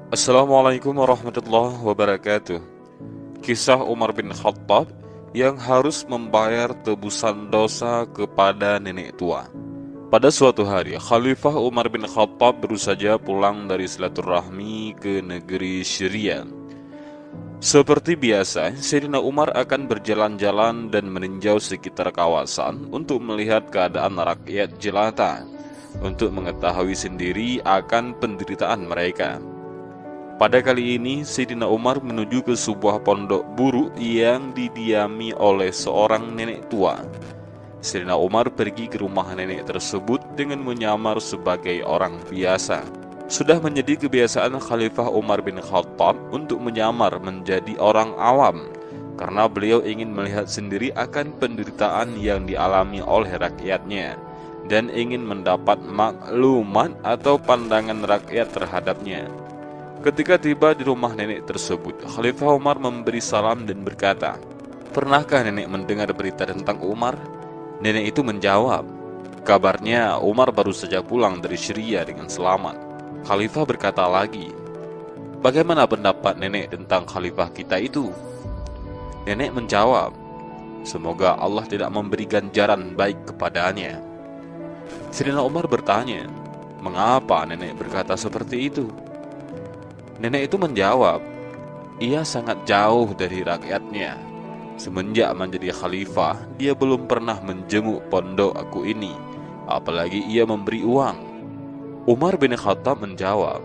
Assalamualaikum warahmatullahi wabarakatuh. Kisah Umar bin Khattab yang harus membayar tebusan dosa kepada nenek tua. Pada suatu hari, Khalifah Umar bin Khattab baru saja pulang dari silaturahmi ke negeri Syria. Seperti biasa, Sayyidina Umar akan berjalan-jalan dan meninjau sekitar kawasan untuk melihat keadaan rakyat jelata, untuk mengetahui sendiri akan penderitaan mereka. Pada kali ini, Sayyidina Umar menuju ke sebuah pondok buru yang didiami oleh seorang nenek tua. Sayyidina Umar pergi ke rumah nenek tersebut dengan menyamar sebagai orang biasa. Sudah menjadi kebiasaan Khalifah Umar bin Khattab untuk menyamar menjadi orang awam, karena beliau ingin melihat sendiri akan penderitaan yang dialami oleh rakyatnya, dan ingin mendapat maklumat atau pandangan rakyat terhadapnya. Ketika tiba di rumah nenek tersebut, Khalifah Umar memberi salam dan berkata, "Pernahkah nenek mendengar berita tentang Umar?" Nenek itu menjawab, "Kabarnya Umar baru saja pulang dari Syria dengan selamat." Khalifah berkata lagi, "Bagaimana pendapat nenek tentang khalifah kita itu?" Nenek menjawab, "Semoga Allah tidak memberi ganjaran baik kepadanya." Sayyidina Umar bertanya, "Mengapa nenek berkata seperti itu?" Nenek itu menjawab, "Ia sangat jauh dari rakyatnya. Semenjak menjadi khalifah, dia belum pernah menjenguk pondok aku ini, apalagi ia memberi uang." Umar bin Khattab menjawab,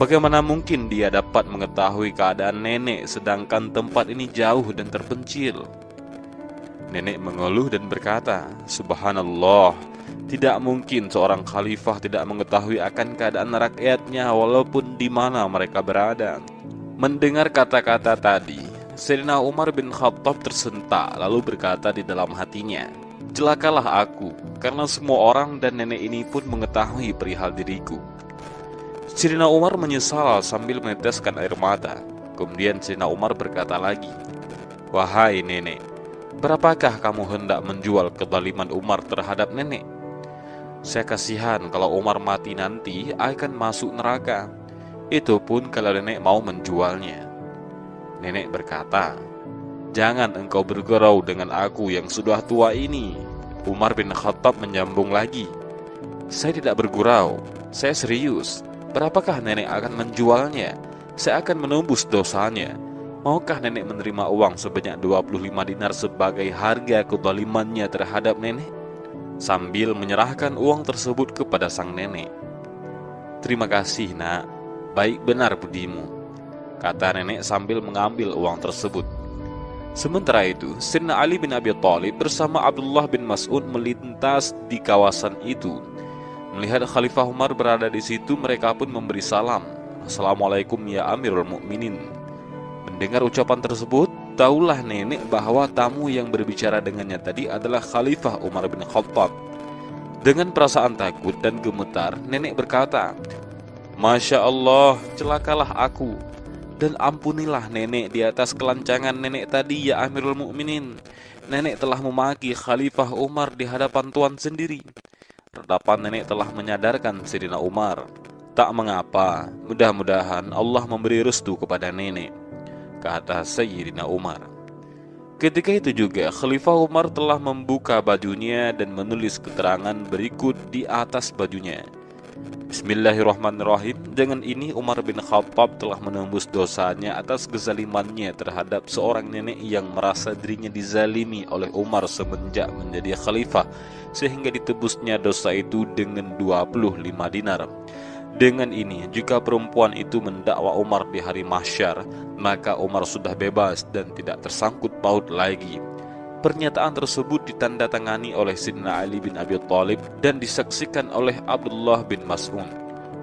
"Bagaimana mungkin dia dapat mengetahui keadaan nenek sedangkan tempat ini jauh dan terpencil?" Nenek mengeluh dan berkata, "Subhanallah, tidak mungkin seorang khalifah tidak mengetahui akan keadaan rakyatnya walaupun di mana mereka berada." Mendengar kata-kata tadi, Sayyidina Umar bin Khattab tersentak lalu berkata di dalam hatinya, "Celakalah aku, karena semua orang dan nenek ini pun mengetahui perihal diriku." Sayyidina Umar menyesal sambil meneteskan air mata. Kemudian Sayyidina Umar berkata lagi, "Wahai nenek, berapakah kamu hendak menjual kezaliman Umar terhadap nenek? Saya kasihan kalau Umar mati nanti akan masuk neraka. Itu pun kalau nenek mau menjualnya." Nenek berkata, "Jangan engkau bergurau dengan aku yang sudah tua ini." Umar bin Khattab menyambung lagi, "Saya tidak bergurau, saya serius. Berapakah nenek akan menjualnya? Saya akan menembus dosanya. Maukah nenek menerima uang sebanyak 25 dinar sebagai harga kezalimannya terhadap nenek?" Sambil menyerahkan uang tersebut kepada sang nenek. "Terima kasih nak, baik benar budimu," kata nenek sambil mengambil uang tersebut. Sementara itu, Sayyidina Ali bin Abi Thalib bersama Abdullah bin Mas'ud melintas di kawasan itu. Melihat Khalifah Umar berada di situ, mereka pun memberi salam, "Assalamualaikum ya Amirul Mukminin." Mendengar ucapan tersebut, tahulah nenek bahwa tamu yang berbicara dengannya tadi adalah Khalifah Umar bin Khattab. Dengan perasaan takut dan gemetar, nenek berkata, "Masya Allah, celakalah aku, dan ampunilah nenek di atas kelancangan nenek tadi ya Amirul Mukminin. Nenek telah memaki Khalifah Umar di hadapan Tuan sendiri." Retapan nenek telah menyadarkan Sayyidina Umar. "Tak mengapa, mudah-mudahan Allah memberi restu kepada nenek," kata Sayyidina Umar. Ketika itu juga Khalifah Umar telah membuka bajunya dan menulis keterangan berikut di atas bajunya. Bismillahirrahmanirrahim. Dengan ini Umar bin Khattab telah menembus dosanya atas kezalimannya terhadap seorang nenek yang merasa dirinya dizalimi oleh Umar semenjak menjadi khalifah, sehingga ditebusnya dosa itu dengan 25 dinar. Dengan ini, jika perempuan itu mendakwa Umar di hari mahsyar, maka Umar sudah bebas dan tidak tersangkut paut lagi. Pernyataan tersebut ditandatangani oleh Sayyidina Ali bin Abi Thalib dan disaksikan oleh Abdullah bin Mas'ud.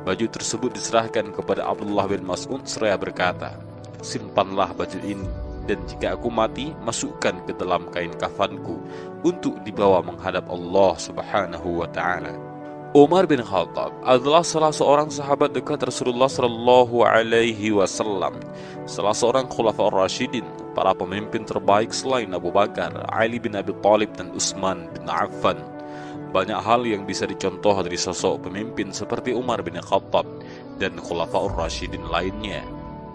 Baju tersebut diserahkan kepada Abdullah bin Mas'ud seraya berkata, "Simpanlah baju ini, dan jika aku mati, masukkan ke dalam kain kafanku untuk dibawa menghadap Allah Subhanahu wa Ta'ala." Umar bin Khattab adalah salah seorang sahabat dekat Rasulullah Shallallahu Alaihi Wasallam, salah seorang khulafaur rasyidin, para pemimpin terbaik selain Abu Bakar, Ali bin Abi Thalib, dan Utsman bin Affan. Banyak hal yang bisa dicontoh dari sosok pemimpin seperti Umar bin Khattab. dan Khulafaur Rasyidin lainnya.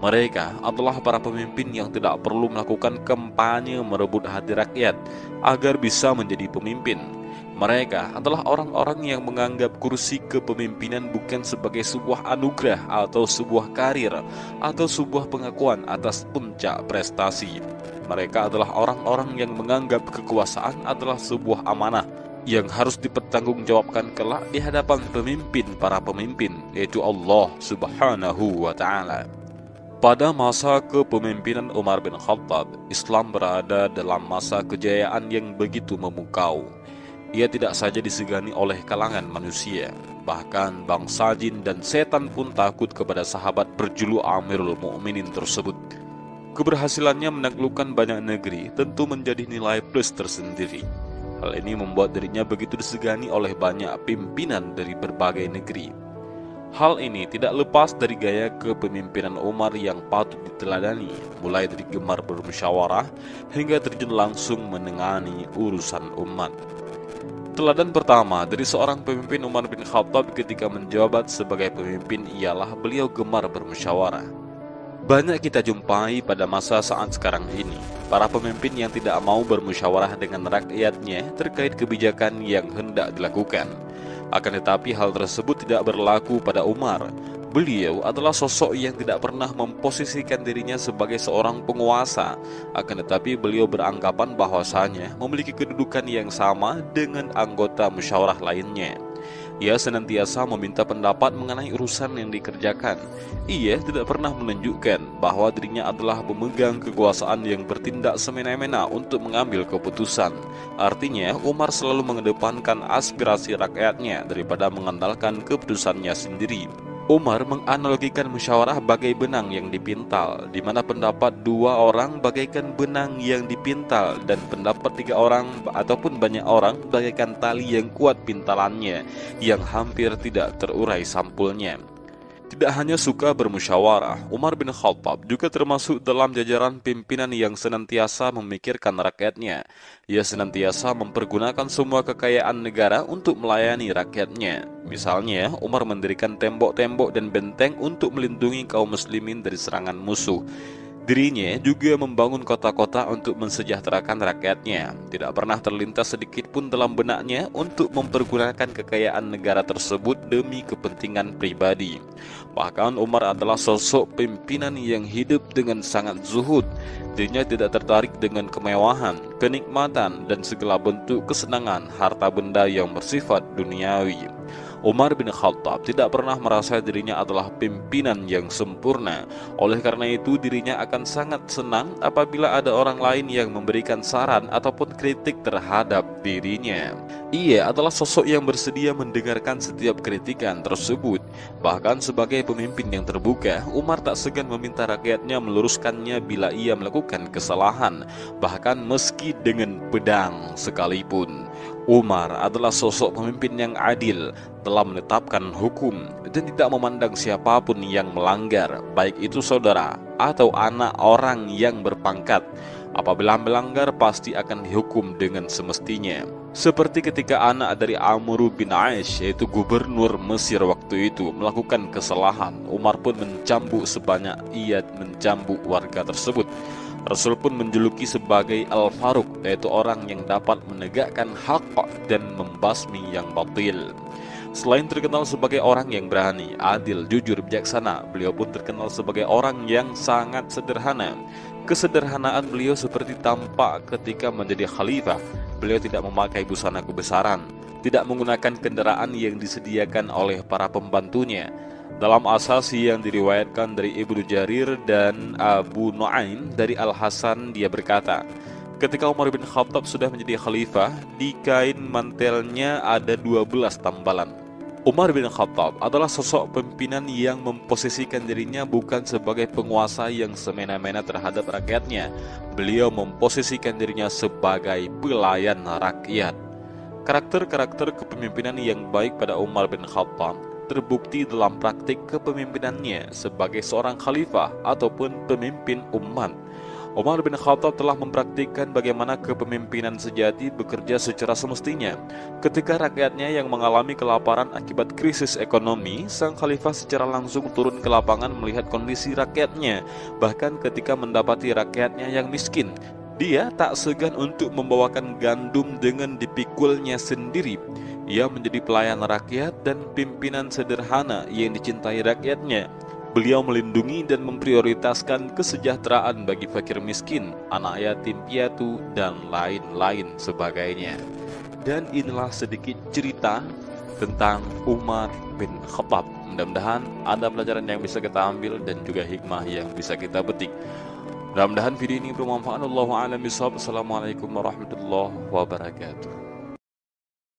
Mereka adalah para pemimpin yang tidak perlu melakukan kampanye merebut hati rakyat agar bisa menjadi pemimpin. Mereka adalah orang-orang yang menganggap kursi kepemimpinan bukan sebagai sebuah anugerah atau sebuah karir atau sebuah pengakuan atas puncak prestasi. Mereka adalah orang-orang yang menganggap kekuasaan adalah sebuah amanah yang harus dipertanggungjawabkan kelak di hadapan para pemimpin, yaitu Allah Subhanahu wa Ta'ala. Pada masa kepemimpinan Umar bin Khattab, Islam berada dalam masa kejayaan yang begitu memukau. Ia tidak saja disegani oleh kalangan manusia, bahkan bangsa jin dan setan pun takut kepada sahabat berjuluk Amirul Mukminin tersebut. Keberhasilannya menaklukkan banyak negeri tentu menjadi nilai plus tersendiri. Hal ini membuat dirinya begitu disegani oleh banyak pimpinan dari berbagai negeri. Hal ini tidak lepas dari gaya kepemimpinan Umar yang patut diteladani, mulai dari gemar bermusyawarah hingga terjun langsung menangani urusan umat. Teladan pertama dari seorang pemimpin Umar bin Khattab ketika menjabat sebagai pemimpin ialah beliau gemar bermusyawarah. Banyak kita jumpai pada masa saat sekarang ini, para pemimpin yang tidak mau bermusyawarah dengan rakyatnya terkait kebijakan yang hendak dilakukan. Akan tetapi hal tersebut tidak berlaku pada Umar. Beliau adalah sosok yang tidak pernah memposisikan dirinya sebagai seorang penguasa. Akan tetapi beliau beranggapan bahwasanya memiliki kedudukan yang sama dengan anggota musyawarah lainnya. Ia senantiasa meminta pendapat mengenai urusan yang dikerjakan. Ia tidak pernah menunjukkan bahwa dirinya adalah pemegang kekuasaan yang bertindak semena-mena untuk mengambil keputusan. Artinya, Umar selalu mengedepankan aspirasi rakyatnya daripada mengandalkan keputusannya sendiri. Umar menganalogikan musyawarah bagai benang yang dipintal, di mana pendapat dua orang bagaikan benang yang dipintal dan pendapat tiga orang ataupun banyak orang bagaikan tali yang kuat pintalannya yang hampir tidak terurai sampulnya. Tidak hanya suka bermusyawarah, Umar bin Khattab juga termasuk dalam jajaran pimpinan yang senantiasa memikirkan rakyatnya. Ia senantiasa mempergunakan semua kekayaan negara untuk melayani rakyatnya. Misalnya, Umar mendirikan tembok-tembok dan benteng untuk melindungi kaum muslimin dari serangan musuh. Dirinya juga membangun kota-kota untuk mensejahterakan rakyatnya. Tidak pernah terlintas sedikit pun dalam benaknya untuk mempergunakan kekayaan negara tersebut demi kepentingan pribadi. Bahkan Umar adalah sosok pimpinan yang hidup dengan sangat zuhud. Dirinya tidak tertarik dengan kemewahan, kenikmatan, dan segala bentuk kesenangan harta benda yang bersifat duniawi. Umar bin Khattab tidak pernah merasa dirinya adalah pimpinan yang sempurna. Oleh karena itu dirinya akan sangat senang apabila ada orang lain yang memberikan saran ataupun kritik terhadap dirinya. Ia adalah sosok yang bersedia mendengarkan setiap kritikan tersebut. Bahkan sebagai pemimpin yang terbuka, Umar tak segan meminta rakyatnya meluruskannya bila ia melakukan kesalahan, bahkan meski dengan pedang sekalipun. Umar adalah sosok pemimpin yang adil dalam menetapkan hukum dan tidak memandang siapapun yang melanggar, baik itu saudara atau anak orang yang berpangkat. Apabila melanggar pasti akan dihukum dengan semestinya. Seperti ketika anak dari Amr bin Aish, yaitu gubernur Mesir waktu itu, melakukan kesalahan, Umar pun mencambuk sebanyak ia mencambuk warga tersebut. Rasul pun menjuluki sebagai Al-Faruq, yaitu orang yang dapat menegakkan hak dan membasmi yang batil. Selain terkenal sebagai orang yang berani, adil, jujur, bijaksana, beliau pun terkenal sebagai orang yang sangat sederhana. Kesederhanaan beliau seperti tampak ketika menjadi khalifah. Beliau tidak memakai busana kebesaran, tidak menggunakan kendaraan yang disediakan oleh para pembantunya. Dalam asasi yang diriwayatkan dari Ibnu Jarir dan Abu Nuaim dari Al-Hasan, dia berkata, ketika Umar bin Khattab sudah menjadi khalifah, di kain mantelnya ada 12 tambalan. Umar bin Khattab adalah sosok pimpinan yang memposisikan dirinya bukan sebagai penguasa yang semena-mena terhadap rakyatnya. Beliau memposisikan dirinya sebagai pelayan rakyat. Karakter-karakter kepemimpinan yang baik pada Umar bin Khattab terbukti dalam praktik kepemimpinannya sebagai seorang khalifah ataupun pemimpin umat. Umar bin Khattab telah mempraktikkan bagaimana kepemimpinan sejati bekerja secara semestinya. Ketika rakyatnya yang mengalami kelaparan akibat krisis ekonomi, sang khalifah secara langsung turun ke lapangan melihat kondisi rakyatnya. Bahkan ketika mendapati rakyatnya yang miskin, dia tak segan untuk membawakan gandum dengan dipikulnya sendiri. Ia menjadi pelayan rakyat dan pimpinan sederhana yang dicintai rakyatnya. Beliau melindungi dan memprioritaskan kesejahteraan bagi fakir miskin, anak yatim piatu, dan lain-lain sebagainya. Dan inilah sedikit cerita tentang Umar bin Khattab. Mudah-mudahan ada pelajaran yang bisa kita ambil dan juga hikmah yang bisa kita petik. Mudah-mudahan video ini bermanfaat. Allahu a'lam bishawab. Assalamualaikum warahmatullahi wabarakatuh.